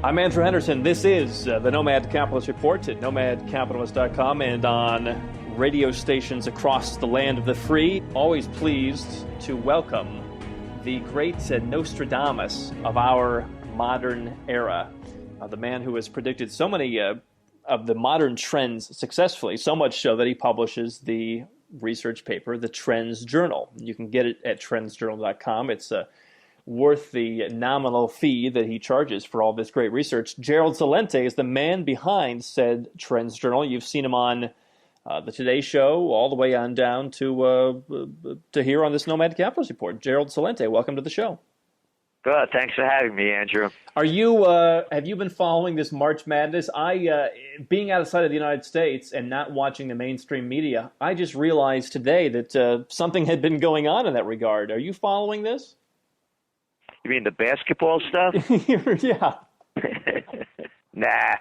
I'm Andrew Henderson. This is the Nomad Capitalist Report at nomadcapitalist.com and on radio stations across the land of the free. Always pleased to welcome the great Nostradamus of our modern era, the man who has predicted so many of the modern trends successfully, so much so that he publishes the research paper, the TrendsJournal. You can get it at trendsjournal.com. It's worth the nominal fee that he charges for all this great research. Gerald Celente is the man behind said TrendsJournal. You've seen him on the Today Show, all the way on down to here on this Nomad Capitalist Report. Gerald Celente, welcome to the show. Good. Thanks for having me, Andrew. Are you? Have you been following this March Madness? Being outside of the United States and not watching the mainstream media, I just realized today that something had been going on in that regard. Are you following this? You mean the basketball stuff? Yeah. Nah.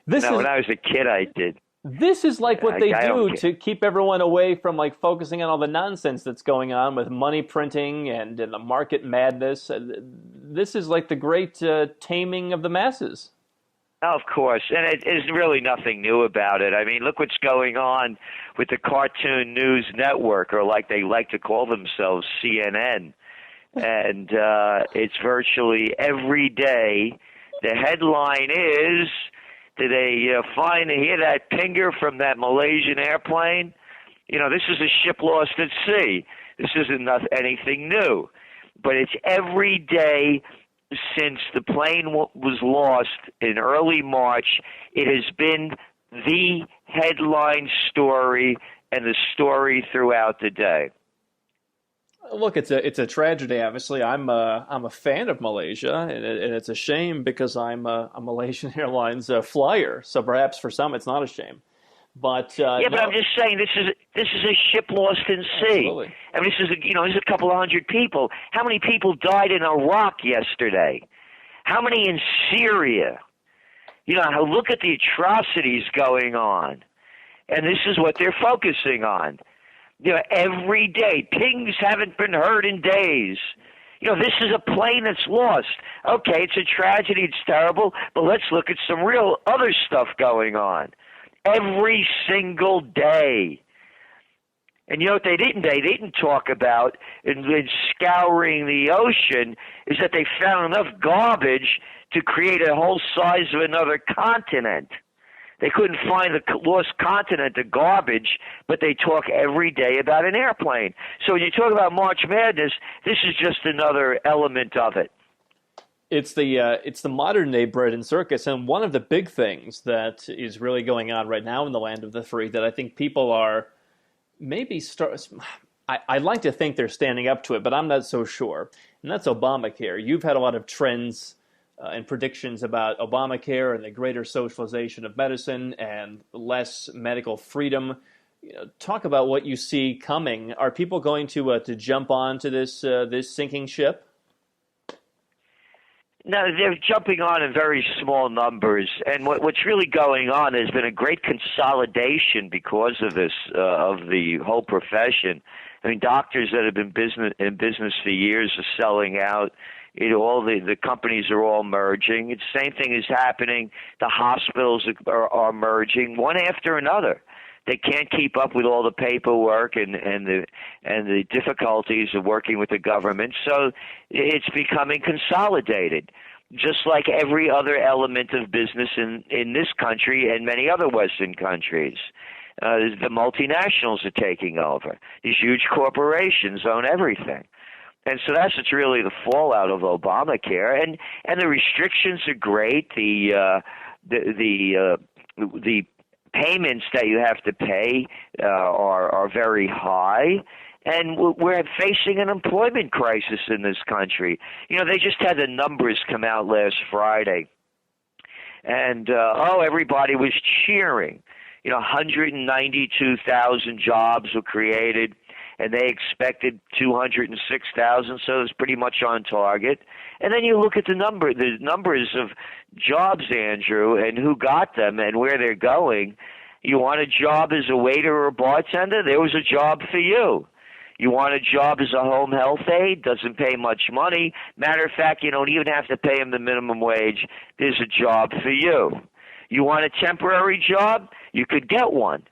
When I was a kid, I did. This is like what they do to keep everyone away from like focusing on all the nonsense that's going on with money printing and the market madness. This is like the great taming of the masses. Of course, and there's really nothing new about it. I mean, look what's going on with the Cartoon News Network, or like they like to call themselves, CNN. And it's virtually every day. The headline is, did they hear that pinger from that Malaysian airplane? You know, this is a ship lost at sea. This isn't anything new. But it's every day since the plane was lost in early March. It has been the headline story and the story throughout the day. Look, it's a tragedy. Obviously, I'm a fan of Malaysia, and it's a shame because I'm a Malaysian Airlines flyer. So perhaps for some, it's not a shame. But but I'm just saying this is a ship lost in sea. Absolutely. I mean, this is a couple of hundred people. How many people died in Iraq yesterday? How many in Syria? You know, look at the atrocities going on, and this is what they're focusing on. You know, every day. Pings haven't been heard in days. You know, this is a plane that's lost. Okay, it's a tragedy, it's terrible, but let's look at some real other stuff going on. Every single day. And you know what they didn't talk about in scouring the ocean is that they found enough garbage to create a whole size of another continent. They couldn't find the lost continent of garbage, but they talk every day about an airplane. So when you talk about March Madness, this is just another element of it. It's the modern day bread and circus, and one of the big things that is really going on right now in the land of the free that I think people are maybe I'd like to think they're standing up to it, but I'm not so sure. And that's Obamacare. You've had a lot of trends and predictions about Obamacare and the greater socialization of medicine and less medical freedom. You know, talk about what you see coming. Are people going to jump on to this sinking ship? No, they're jumping on in very small numbers, and what's really going on has been a great consolidation because of this, of the whole profession. I mean, doctors that have been in business for years are selling out. All the companies are all merging. It's the same thing is happening. The hospitals are merging one after another. They can't keep up with all the paperwork and the difficulties of working with the government. So it's becoming consolidated, just like every other element of business in this country and many other Western countries. The multinationals are taking over. These huge corporations own everything. And so that's what's really the fallout of Obamacare, and the restrictions are great. The payments that you have to pay are very high, and we're facing an employment crisis in this country. You know, they just had the numbers come out last Friday, and everybody was cheering. You know, 192,000 jobs were created, and they expected 206,000, so it was pretty much on target. And then you look at the numbers of jobs, Andrew, and who got them and where they're going. You want a job as a waiter or a bartender? There was a job for you. You want a job as a home health aide? Doesn't pay much money. Matter of fact, you don't even have to pay them the minimum wage. There's a job for you. You want a temporary job? You could get one.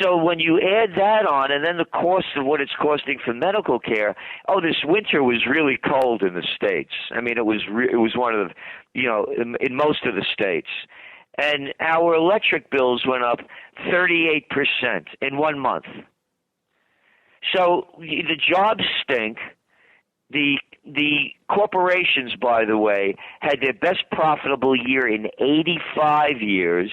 So when you add that on, and then the cost of what it's costing for medical care, this winter was really cold in the States. I mean, it was one of the, in most of the states. And our electric bills went up 38% in 1 month. So the jobs stink. The corporations, by the way, had their best profitable year in 85 years.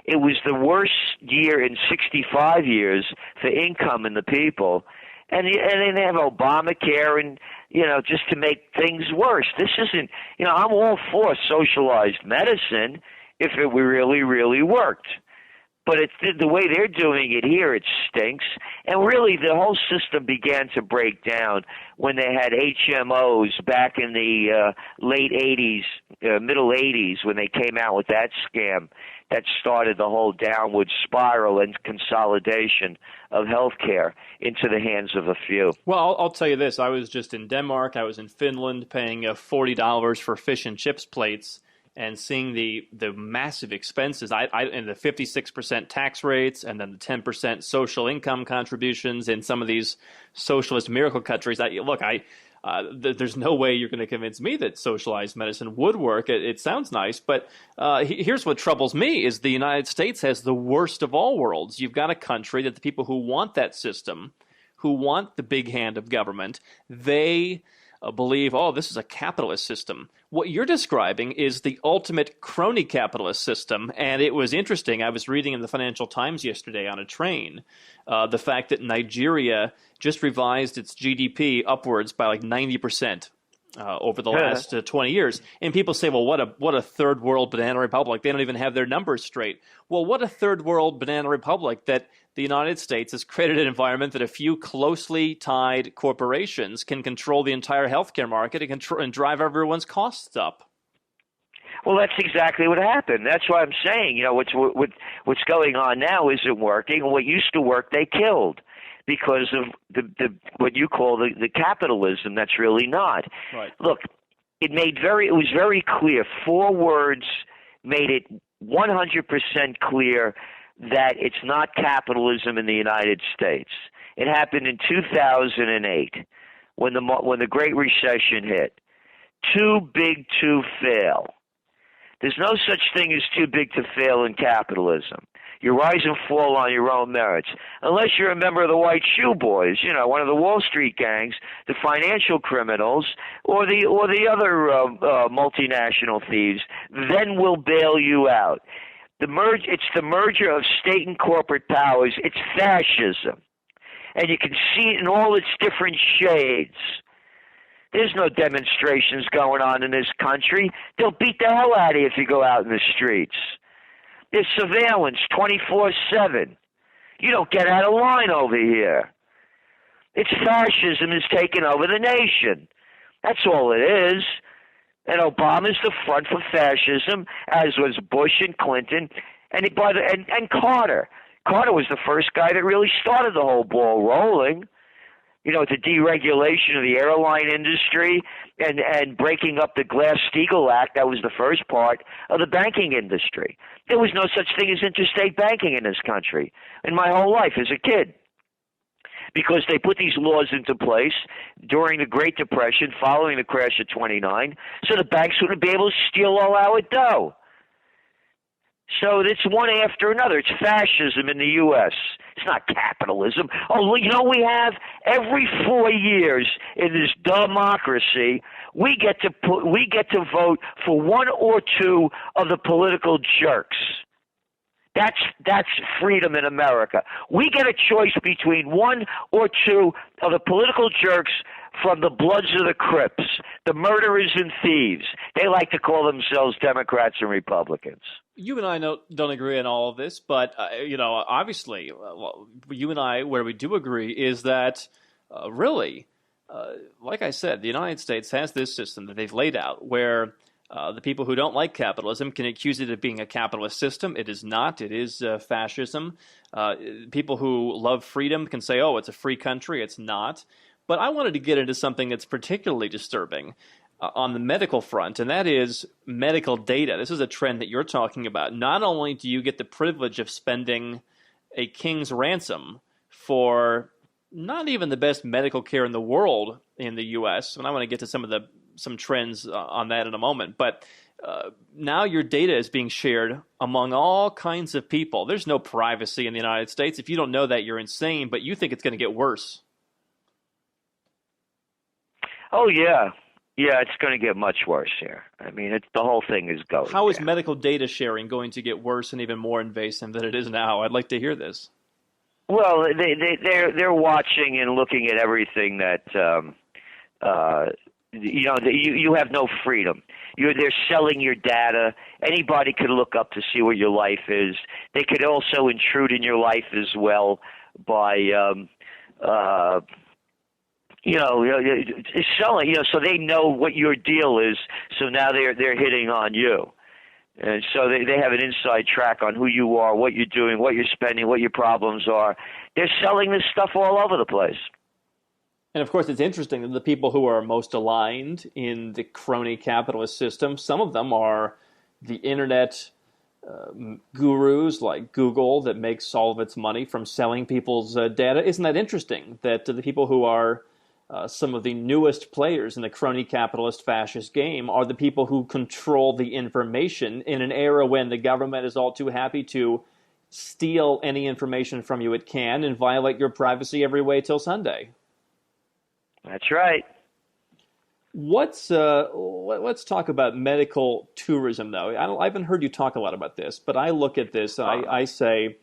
It was the worst year in 65 years for income in the people. And they have Obamacare and, just to make things worse. This isn't, I'm all for socialized medicine if it really, really worked. But the way they're doing it here, it stinks. And really, the whole system began to break down when they had HMOs back in the late 80s, middle 80s, when they came out with that scam that started the whole downward spiral and consolidation of healthcare into the hands of a few. Well, I'll tell you this. I was just in Denmark. I was in Finland paying $40 for fish and chips plates, and seeing the massive expenses, and the 56% tax rates, and then the 10% social income contributions in some of these socialist miracle countries. There's no way you're going to convince me that socialized medicine would work. It sounds nice, but here's what troubles me is the United States has the worst of all worlds. You've got a country that the people who want that system, who want the big hand of government, they believe, this is a capitalist system. What you're describing is the ultimate crony capitalist system, and it was interesting. I was reading in the Financial Times yesterday on a train the fact that Nigeria just revised its GDP upwards by like 90% over the last 20 years. And people say, well, what a third world banana republic. They don't even have their numbers straight. Well, what a third world banana republic that the United States has created an environment that a few closely tied corporations can control the entire healthcare market and drive everyone's costs up. Well, that's exactly what happened. That's why I'm saying, what's going on now isn't working. What used to work, they killed because of the what you call the capitalism that's really not. Right. Look, it was very clear. 4 words made it 100% clear that it's not capitalism in the United States. It happened in 2008 when the Great Recession hit. Too big to fail. There's no such thing as too big to fail in capitalism. You rise and fall on your own merits. Unless you're a member of the White Shoe Boys, one of the Wall Street gangs, the financial criminals, or the other multinational thieves, then we'll bail you out. It's the merger of state and corporate powers. It's fascism. And you can see it in all its different shades. There's no demonstrations going on in this country. They'll beat the hell out of you if you go out in the streets. There's surveillance 24/7. You don't get out of line over here. It's fascism has taken over the nation. That's all it is. And Obama's the front for fascism, as was Bush and Clinton, and Carter. Carter was the first guy that really started the whole ball rolling. The deregulation of the airline industry and breaking up the Glass-Steagall Act. That was the first part of the banking industry. There was no such thing as interstate banking in this country in my whole life as a kid, because they put these laws into place during the Great Depression following the crash of 29 so the banks wouldn't be able to steal all our dough. So it's one after another. It's fascism in the U.S. It's not capitalism. We have every 4 years in this democracy, we get to vote for one or two of the political jerks. That's freedom in America. We get a choice between one or two of the political jerks from the Bloods of the Crips, the murderers and thieves. They like to call themselves Democrats and Republicans. You and I don't agree on all of this, but obviously, you and I, where we do agree, is that really, like I said, the United States has this system that they've laid out where The people who don't like capitalism can accuse it of being a capitalist system. It is not. It is fascism. People who love freedom can say, oh, it's a free country. It's not. But I wanted to get into something that's particularly disturbing on the medical front, and that is medical data. This is a trend that you're talking about. Not only do you get the privilege of spending a king's ransom for not even the best medical care in the world in the U.S., and I want to get to some trends on that in a moment, but now your data is being shared among all kinds of people. There's no privacy in the United States. If you don't know that, you're insane, but you think it's going to get worse. Oh, yeah. Yeah, it's going to get much worse here. I mean, the whole thing is going How is down. medical data sharing going to get worse and even more invasive than it is now? I'd like to hear this. Well, they're watching and looking at everything that you have no freedom. They're selling your data. Anybody could look up to see what your life is. They could also intrude in your life as well by selling. So they know what your deal is. So now they're hitting on you. And so they have an inside track on who you are, what you're doing, what you're spending, what your problems are. They're selling this stuff all over the place. And of course, it's interesting that the people who are most aligned in the crony capitalist system, some of them are the internet gurus like Google that makes all of its money from selling people's data. Isn't that interesting that the people who are some of the newest players in the crony capitalist fascist game are the people who control the information in an era when the government is all too happy to steal any information from you it can and violate your privacy every way till Sunday? That's right. Let's talk about medical tourism, though. I haven't heard you talk a lot about this, but I look at this. I say,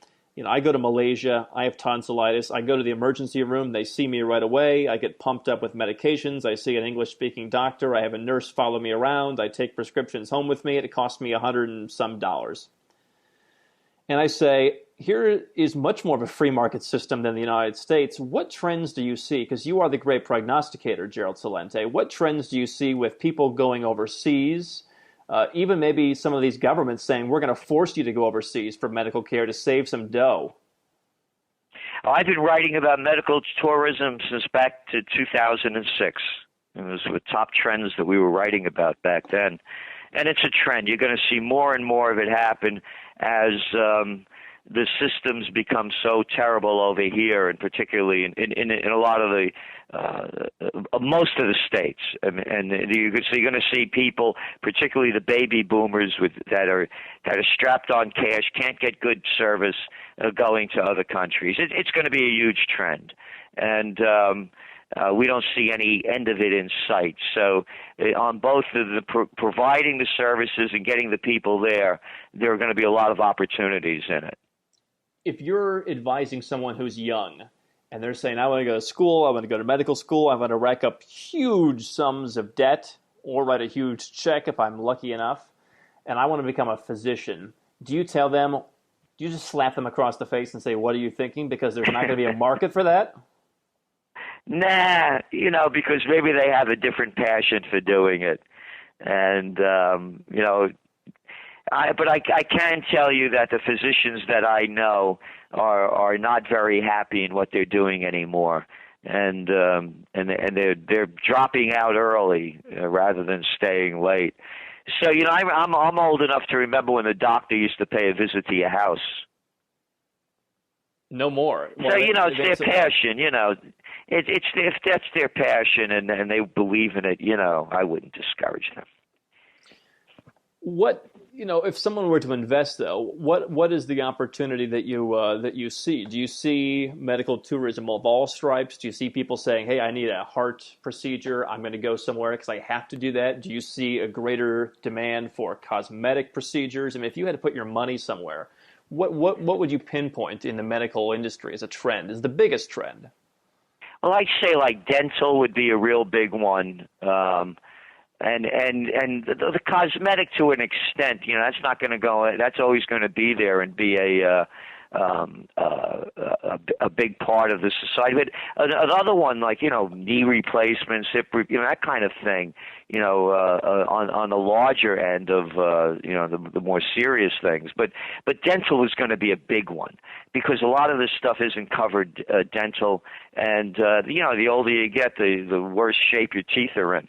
I go to Malaysia. I have tonsillitis. I go to the emergency room. They see me right away. I get pumped up with medications. I see an English-speaking doctor. I have a nurse follow me around. I take prescriptions home with me. It costs me $100 and some. And I say, here is much more of a free market system than the United States. What trends do you see? Because you are the great prognosticator, Gerald Celente. What trends do you see with people going overseas? Even maybe some of these governments saying, we're going to force you to go overseas for medical care to save some dough. I've been writing about medical tourism since back to 2006. It was the top trends that we were writing about back then. And it's a trend. You're going to see more and more of it happen as the systems become so terrible over here, and particularly in a lot of the most of the states. And you're going to see people, particularly the baby boomers, that are strapped on cash, can't get good service, going to other countries. It's going to be a huge trend, and we don't see any end of it in sight. So on both the providing the services and getting the people there are going to be a lot of opportunities in it. If you're advising someone who's young and they're saying, I want to go to school, I want to go to medical school, I want to rack up huge sums of debt or write a huge check if I'm lucky enough, and I want to become a physician, do you tell them, do you just slap them across the face and say, what are you thinking? Because there's not going to be a market for that? Nah, because maybe they have a different passion for doing it. And, but I can tell you that the physicians that I know are not very happy in what they're doing anymore. And they're dropping out early rather than staying late. So, I'm old enough to remember when the doctor used to pay a visit to your house. No more. Well, so, it's their passion, if that's their passion and they believe in it, I wouldn't discourage them. What, if someone were to invest, though, what is the opportunity that you see? Do you see medical tourism of all stripes? Do you see people saying, hey, I need a heart procedure, I'm going to go somewhere because I have to do that? Do you see a greater demand for cosmetic procedures? I mean, if you had to put your money somewhere, what would you pinpoint in the medical industry as a trend, as the biggest trend? Well, I'd say like dental would be a real big one. And the cosmetic to an extent, that's not going to go. That's always going to be there and be a a big part of the society. But another one, like knee replacements, hip, that kind of thing. On the larger end of the more serious things. But dental is going to be a big one because a lot of this stuff isn't covered dental, and the older you get, the worse shape your teeth are in.